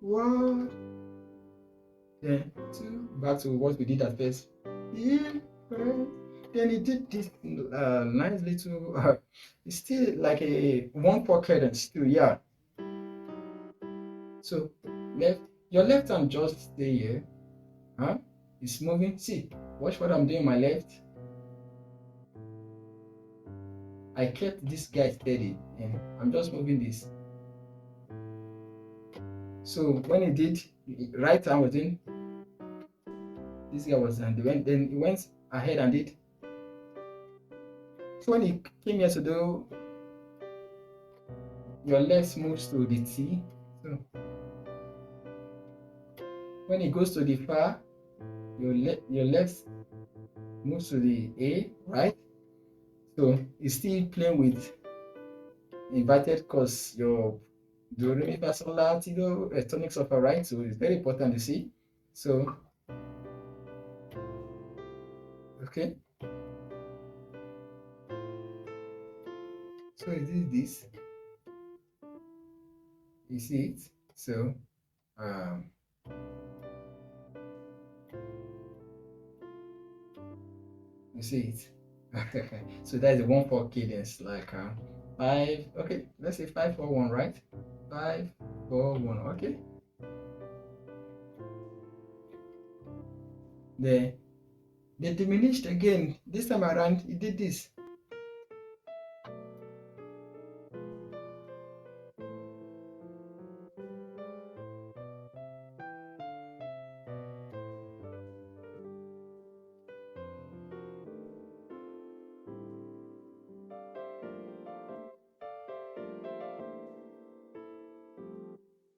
What? Then 2, back to what we did at first. E, right? Then he did this nice little, it's still like a 1/4 cadence still, yeah. So your left hand just stay here, huh? It's moving. See, watch what I'm doing. My left. I kept this guy steady, and I'm just moving this. So when he did, right hand was in. This guy was, and then he went ahead and did. So when he came here to do, your left moves to the T. So when he goes to the fa, your left moves to the A, right? So he's still playing with inverted chords, your do, re, mi, fa, sol, la, ti, do, tonic of a right. So it's very important to see. So, okay. So it is this. You see it? So, you see it? So that's the 1/4 cadence, like 5. Okay, let's say 5/4/1, right? 5/4/1. Okay. They diminished again. This time around, he did this.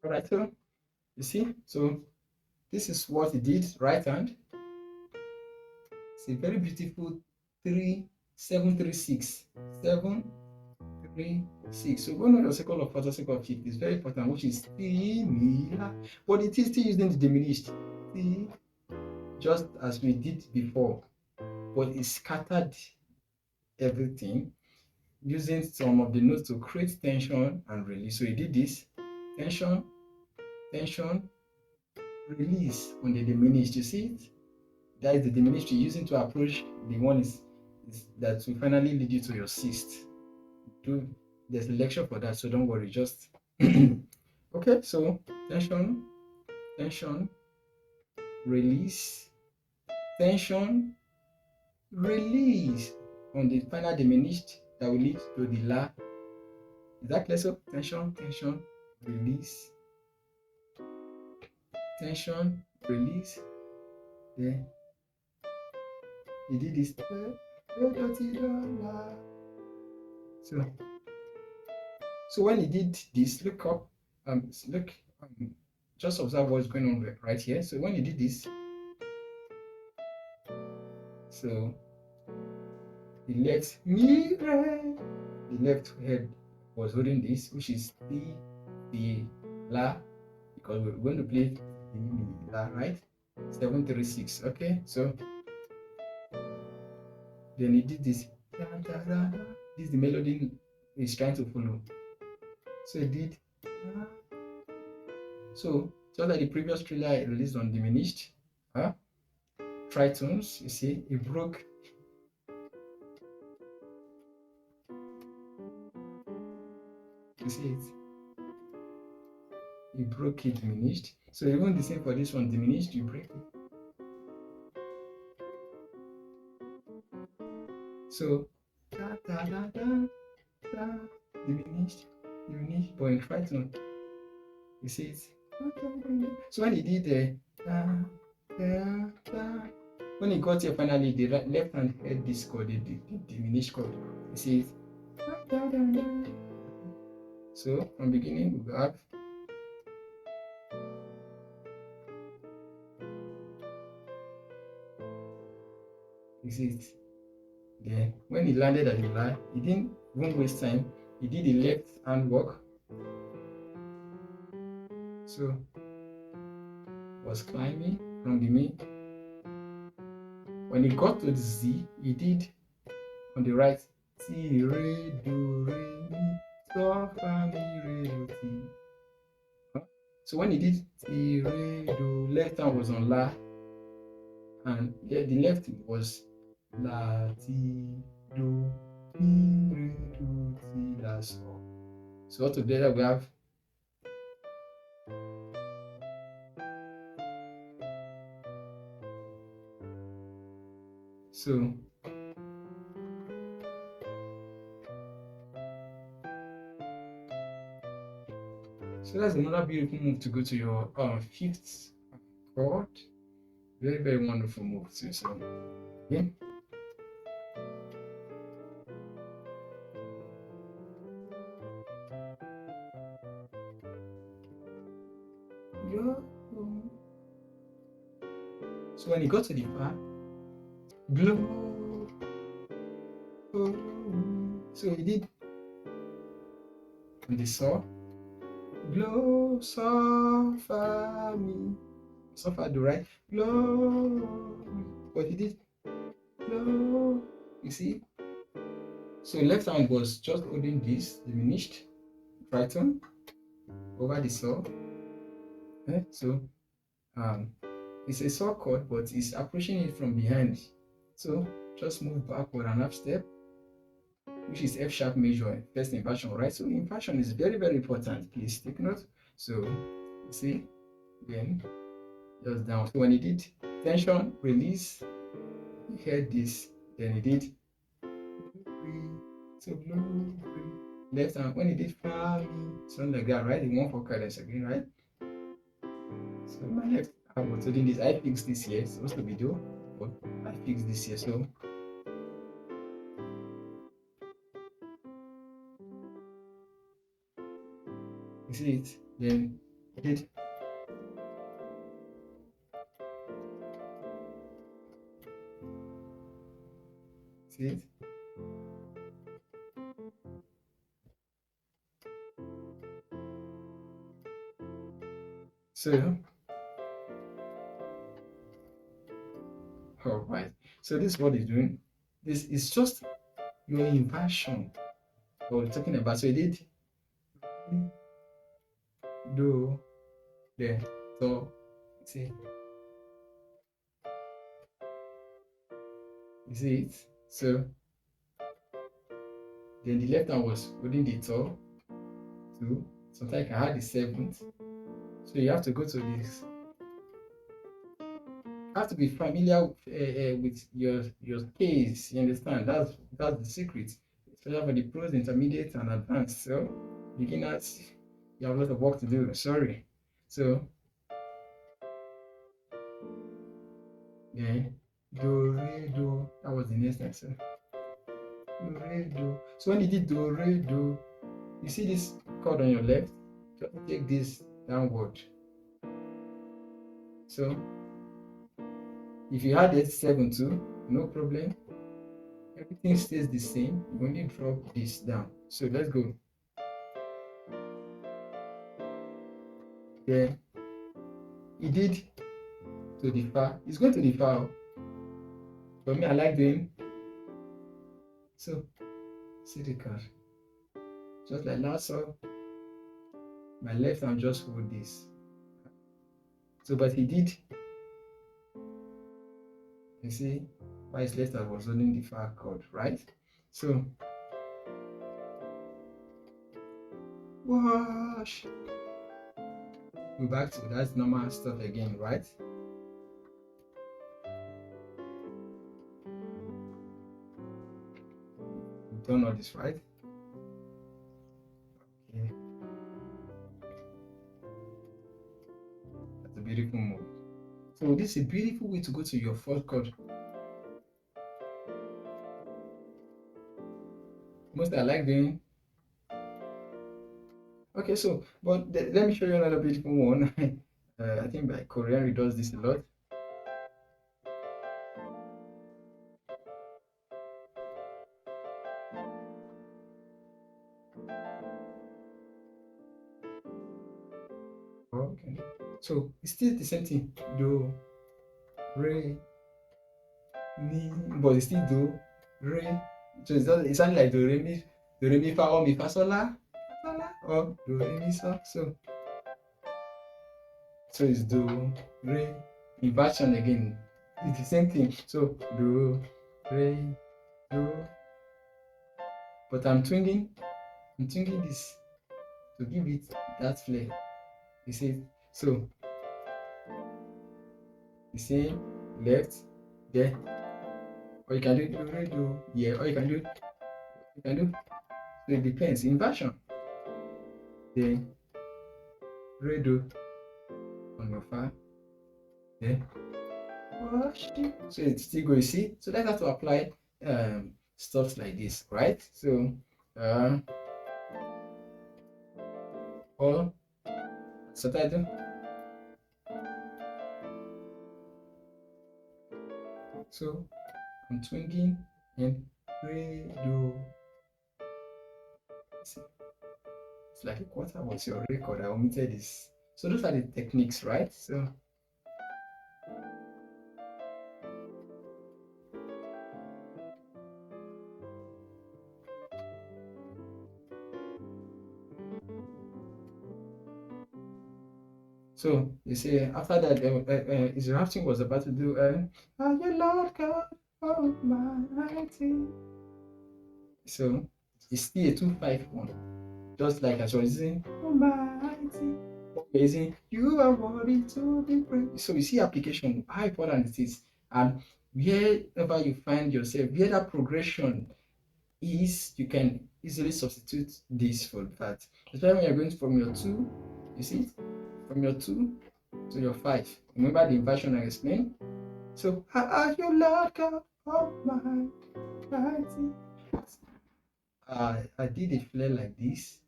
All right, so you see, so this is what he did, right hand. It's a very beautiful 3-7-3-6. 7-3-6. So go know your second of fourth, second of fifth is very important, which is C, Mi, La. But it is still using the diminished C, just as we did before. But it scattered everything using some of the notes to create tension and release. So he did this tension, tension, release on the diminished. You see it? That is the diminished you're using to approach the one is that will finally lead you to your sixth. There's a lecture for that, so don't worry. Just okay. So tension, tension, release, tension, release on the final diminished that will lead to the La. Is that clear? So tension, tension, release, tension, release. Then he did this. So when he did this, look up, just observe what's going on right here. So when he did this, so the left head was holding this, which is the La, because we're going to play the La, right? 7-3-6. Okay, so then he did this. This is the melody he's trying to follow. So he did. So just like the previous thriller I released on diminished, tritones, you see, it broke. You see it? You broke it diminished. So even the same for this one, diminished, you break it. So diminished, but in tritone, you see it? So when he did the when he got here finally, the left hand heard this chord, the diminished chord. You see it? So from beginning we have you see it. Then when he landed at the La, he didn't even waste time. He did the left hand work. So was climbing from the Mi. When he got to the Z, he did on the right Si, Re, Do, Re, Mi, So, Fa, Mi, Re, Do, Ti. So when he did ti, re, do, left hand was on la, and the left was la, ti, do, mi, re, do, ti, la, so. So altogether we have so that's another beautiful move to go to your fifth chord. Very, very wonderful move too. So again. So when you go to the fa, glow. So he did on the saw, glow, so, fa, mi, so, fa, do, right? Glow. But he did glow. You see? So left hand was just holding this diminished tritone over the saw. So it's a saw chord, but it's approaching it from behind. So just move backward and half step, which is F sharp major, first inversion, right? So inversion is very, very important. Please take note. So you see, then just down. So when he did tension, release, he heard this, then he did so left hand. When he did fa, something like that, right? He went for cadence again, right? So my left hand was doing this. I fixed this here. It's supposed to be do, but I fixed this here. So you see it, then did see it. So all right. So this is what he's doing. This is just your inversion. What we're talking about. So he did do, then so see. You see it? So then the left hand was holding the toe, 2. Sometimes I had the 7th. So you have to go to this. You have to be familiar with your case. You understand? That's the secret. Especially for the pros, intermediate, and advanced. So beginners, you have a lot of work to do. Sorry. So then do, re, do. That was the next next. So do, re, do. So when you did do, re, do, you see this chord on your left? Just take this downward. So if you had this 7 too, no problem. Everything stays the same. You only drop this down. So let's go. Then he did to the fa. He's going to the fa. For me, I like doing. So see the card. Just like last song. My left hand just hold this. So but he did. You see why his left hand was holding the fa chord, right? So wash. Go back to that normal stuff again, right? We've done all this, right? Okay. That's a beautiful move. So this is a beautiful way to go to your fourth chord. Most I like doing. Okay, so but let me show you another beautiful one. I think by Korean does this a lot. Okay, so it's still the same thing. Do, re, mi, but it's still do, re. So it's sounding like do, re, mi, fa, or mi, fa, sol, la, or do, re, mi, sol. So So it's do, re, inversion again. It's the same thing. So do, re, do. But I'm twinging this to give it that flair. You see, so you see left there, or you can do re, do, yeah, or you can do. So it depends. Inversion, then re, do on your file, then so it's still going. See, so that's how to apply stuff like this, right? So or subtitle. So I'm twinging and re, do. See, it's like a quarter. What's your record? I omitted this. So those are the techniques, right? So you see, after that, Israfting was about to do, Are you Lord God Almighty? So it's still a 2-5-1, just like as I was saying, Almighty. Amazing, you are worthy to be praised. So you see application, how important it is, and wherever you find yourself, where that progression is, you can easily substitute this for that. Especially when you're going from your 2, you see, from your 2 to your 5. Remember the inversion I explained? So, are you Lord God Almighty? I did a flare like this.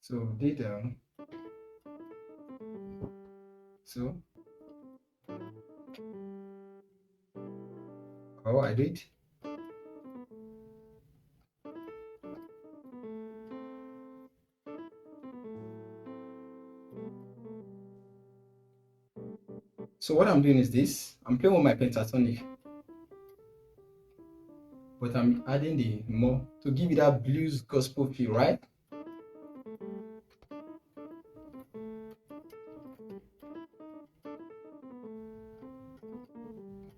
So did so I did. So what I'm doing is this. I'm playing with my pentatonic, but I'm adding the more to give it that blues gospel feel, right?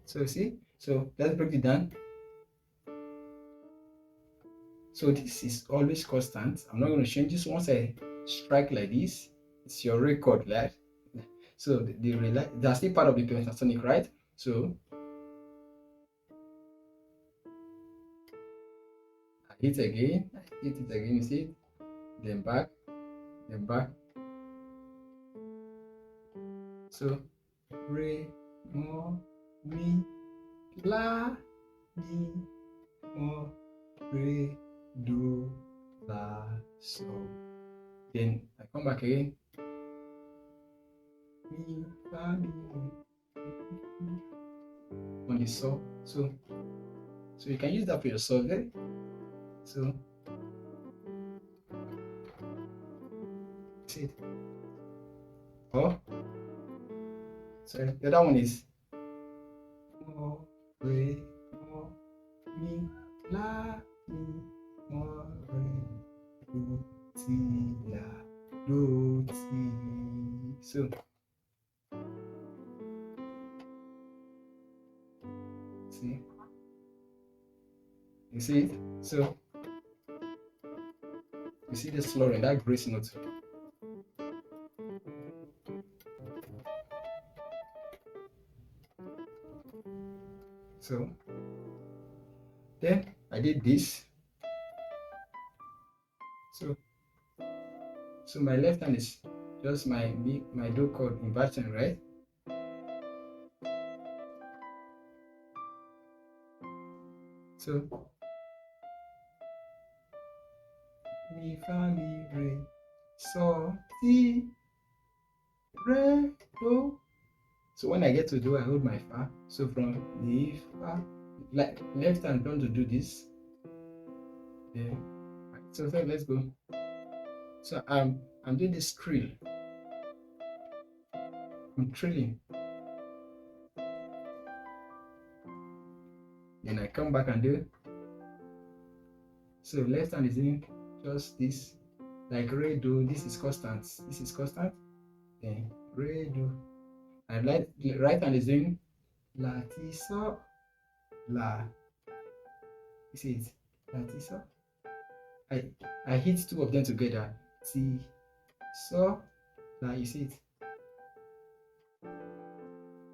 So see, so let's break it down. So this is always constant. I'm not going to change this. Once I strike like this, it's your record, right? So they're still part of the pentatonic, right? So I hit it again, you see, then back. So re, mo, mi, la, mi, mo, re, do, la, so. Then I come back again. Mi, fa, mi, on the saw. So you can use that for your survey. So see it. Oh, sorry, the other one is mo, re, mo, mi, la, mi, mo, re, do, ti, la, do, ti. So see, you see it? So you see the slur in that grace note. So then I did this. So my left hand is just my do chord inversion, right? So mi, fa, mi, re, so, ti, re, do. So when I get to do, I hold my fa. So from the fa, like left hand, don't to do this. Yeah. So let's go. So I'm doing this trill. I'm trilling. Then I come back and do. So left hand is in just this, like re, do. This is constant. then re, do. And right hand is doing la, ti, so, la. You see it? La, ti, so. I hit two of them together. Ti, so, la. You see it?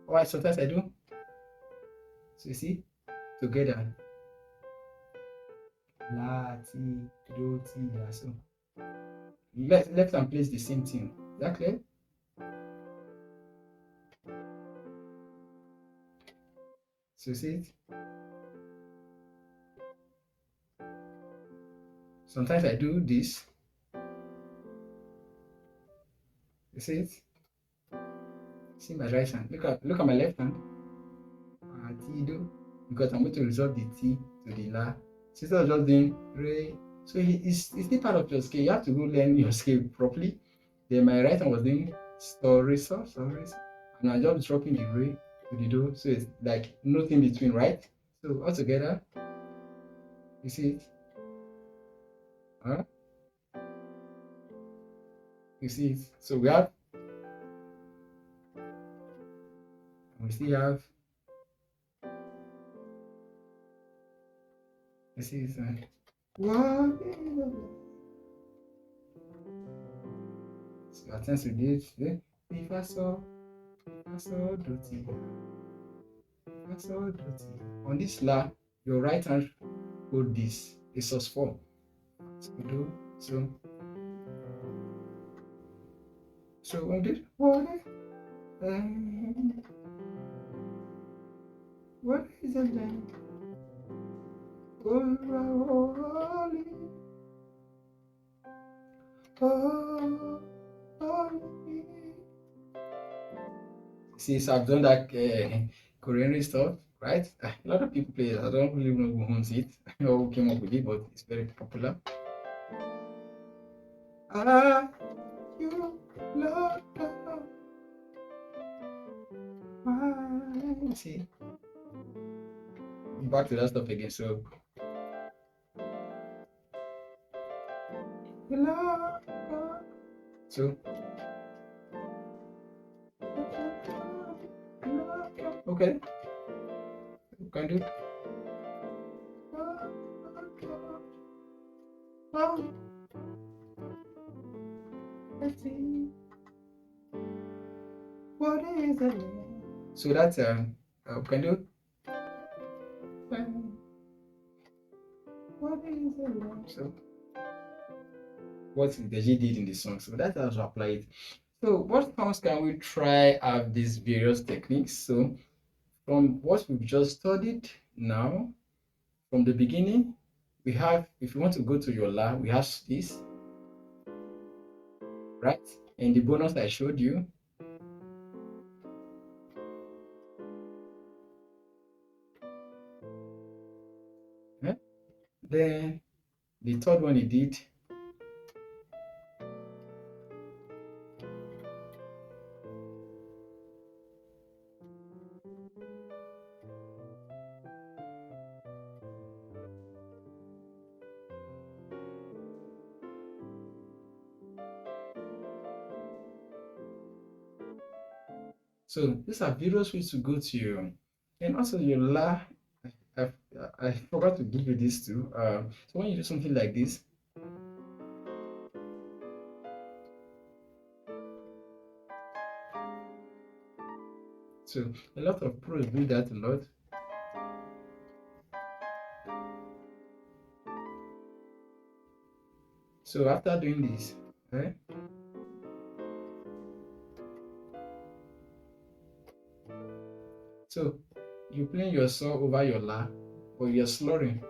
Alright, sometimes I do. So you see? Together. La, ti, do, ti, la. So left hand plays the same thing. Is that clear? So you see it? Sometimes I do this. You see it? See my right hand. Look at my left hand. Ti, do. Because I'm going to resolve the T to the La. So instead of just doing Re. So it's still part of your scale. You have to go learn your scale properly. Then my right hand was doing so, re, so, so, re, so. And I'm just dropping the Re to the Do. So it's like nothing between, right? So all together, you see it? Huh? You see it? So we still have, you see it? What? So attend to this. If I saw, do, ti, if I saw, do, ti. On this La, your right hand hold this, a sus4. So do, so when did what is it then? See, so I've done that Korean stuff, right? A lot of people play it. I don't really know who owns it or who came up with it, but it's very popular. You love, see, back to that stuff again. So, so, okay, you can do. Let's see. What is it? So that's can do. What is it? So what the G did in the song. So that's how to apply it. So what counts can we try out these various techniques? So from what we've just studied now, from the beginning, we have, if you want to go to your La, we have this, right? And the bonus I showed you. Yeah? Then the third one he did. So these are various ways to go to your, and also your La. I forgot to give you this too. So when you do something like this, so a lot of pros do that a lot. So after doing this, right? So you play your saw over your La, but you're slurring.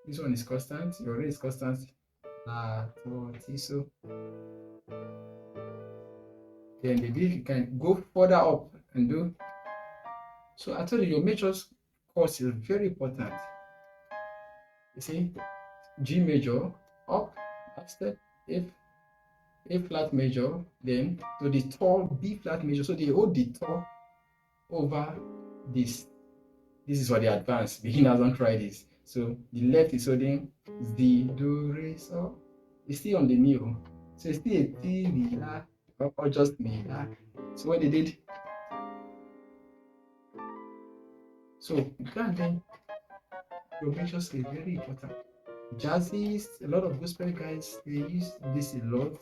This one is constant, your Re is constant. La, to, ti, so. Then the D you can go further up and do. So I told you your major chords is very important. You see, G major, up, half step, A flat major, then to the tall B flat major. So they hold the tall over this. This is for the advanced. Beginners don't try this. So the left is holding the do, re, so. It's still on the mi. So it's still a T, mi, la, or just mi, la. So when they did, so you can then your major scale is very important. Jazzies, a lot of gospel guys, they use this a lot.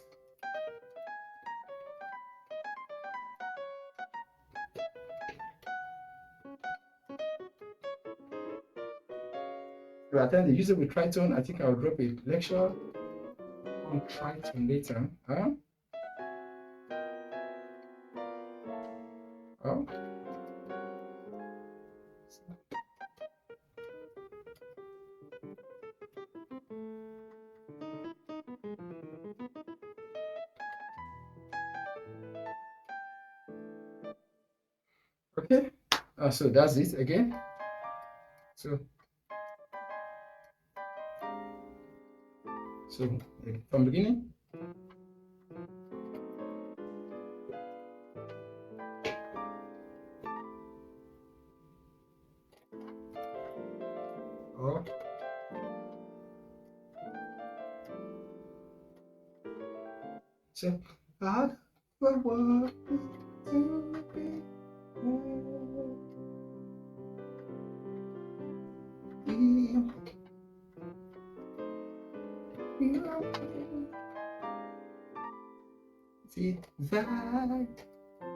So at times they use it with tritone. I think I'll drop a lecture on tritone later. Huh? Oh. Okay. So that's it again. So from beginning. Oh. So I want to be see that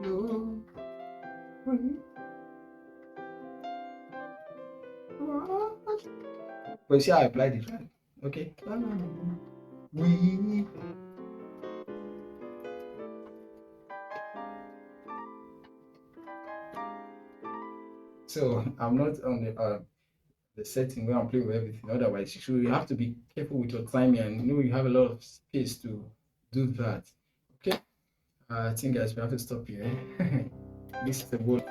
you but see how I applied it, right? Okay. We so I'm not on the setting where I'm playing with everything. Otherwise, you have to be careful with your timing and you have a lot of space to do that. Okay. I think guys we have to stop here. This is the goal.